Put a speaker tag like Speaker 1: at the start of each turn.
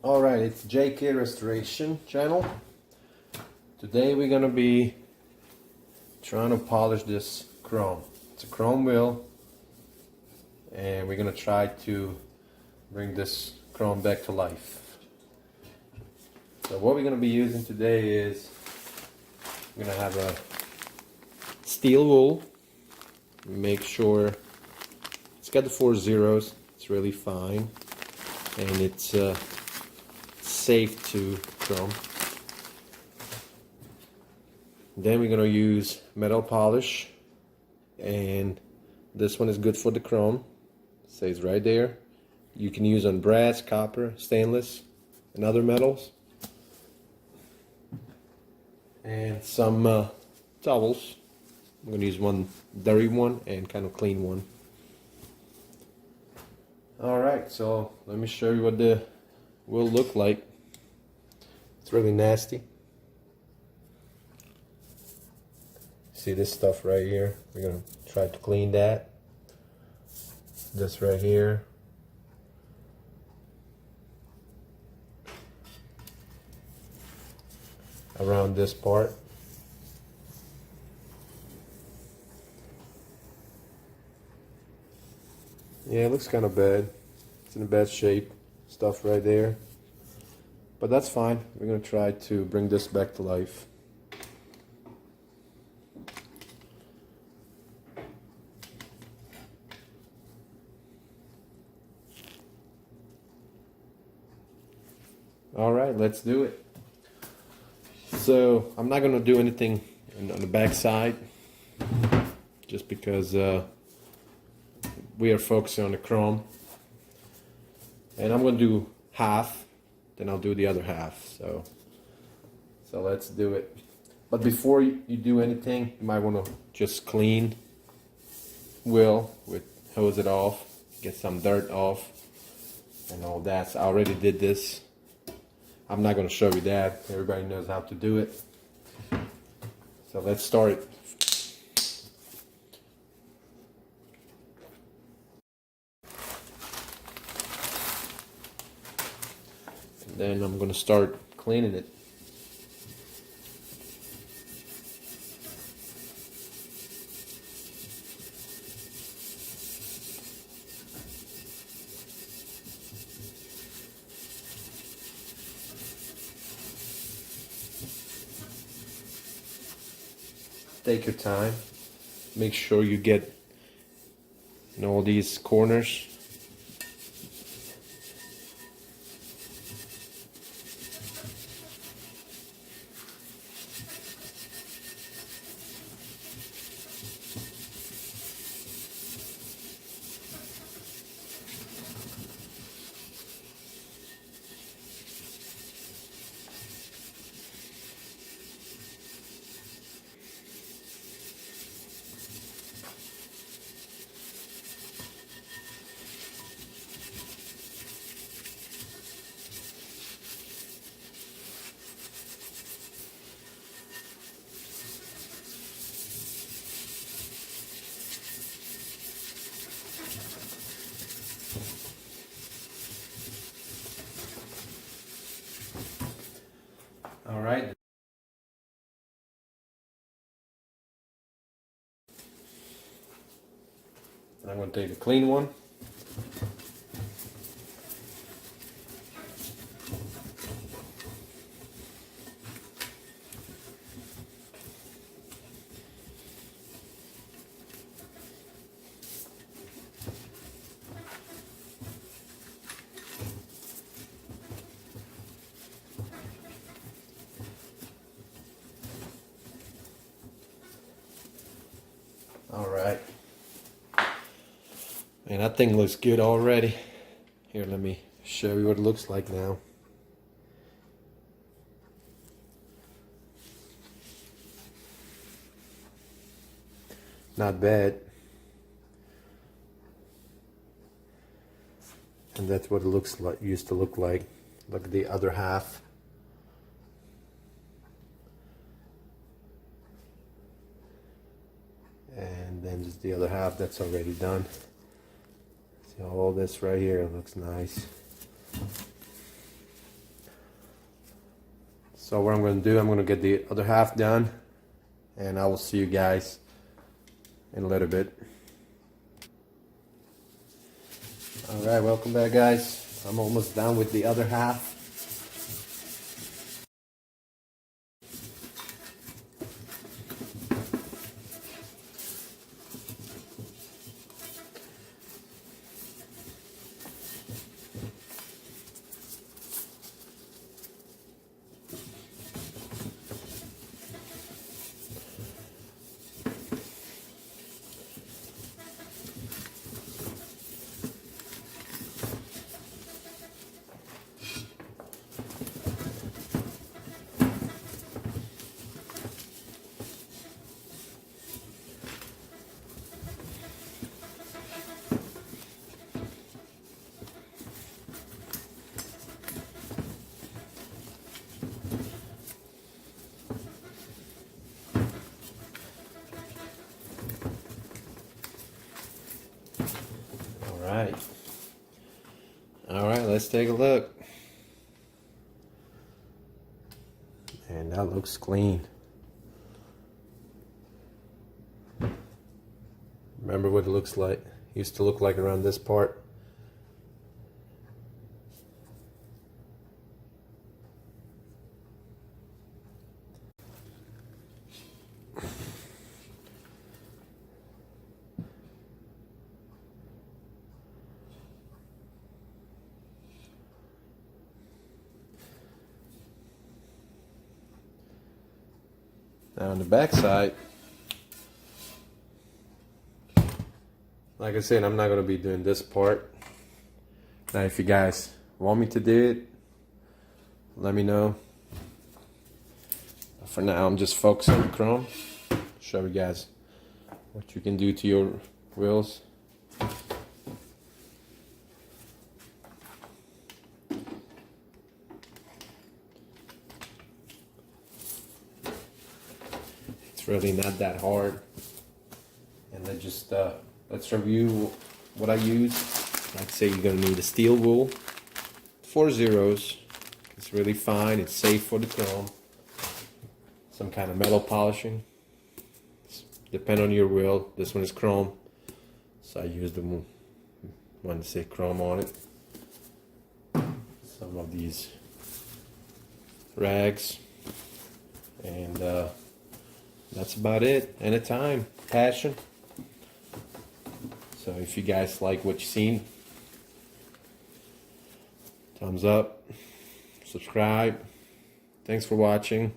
Speaker 1: Alright, it's JK Restoration channel. Today we're gonna be trying to polish this chrome. It's a chrome wheel and we're gonna try to bring this chrome back to life. So what we're gonna be using today is we're gonna have a steel wool. Make sure it's got the 4 zeros, it's really fine, and it's safe to chrome. Then we're gonna use metal polish, and this one is good for the chrome. It says right there. You can use on brass, copper, stainless, and other metals. And some towels. I'm gonna use one dirty one and kind of clean one. Alright, so let me show you what the will look like. It's really nasty. See this stuff right here? We're gonna try to clean that. This right here. Around this part. Yeah, it looks kind of bad. It's in a bad shape. Stuff right there. But that's fine. We're going to try to bring this back to life. Alright, let's do it. So, I'm not going to do anything on the back side. Just because we are focusing on the chrome. And I'm going to do half. Then I'll do the other half. So let's do it. But before you do anything, you might want to just clean wheel with hose it off, get some dirt off, and all that. So I already did this. I'm not going to show you that. Everybody knows how to do it. So let's start it. Then I'm going to start cleaning it. Take your time. Make sure you get all these corners. All right. And I'm going to take a clean one. All right. And that thing looks good already. Here, let me show you what it looks like now. Not bad. And that's what it looks like, used to look like. Look at the other half. And then just the other half that's already done. See all this right here looks nice. So what I'm going to do, I'm going to get the other half done, and I will see you guys in a little bit. Alright, welcome back, guys. I'm almost done with the other half. Alright, let's take a look. And that looks clean. Remember what it looks like? It used to look like around this part. Now on the back side, like I said, I'm not going to be doing this part. Now if you guys want me to do it, let me know. For now, I'm just focusing on the chrome. Show you guys what you can do to your wheels. Really not that hard. And then just let's review what I use. Like I say, you're gonna need a steel wool, 4 zeros. It's really fine. It's safe for the chrome. Some kind of metal polishing. Depend on your wheel. This one is chrome, so I use the one to say chrome on it. Some of these rags, and that's about it. And a time, passion. So if you guys like what you've seen, thumbs up, subscribe. Thanks for watching.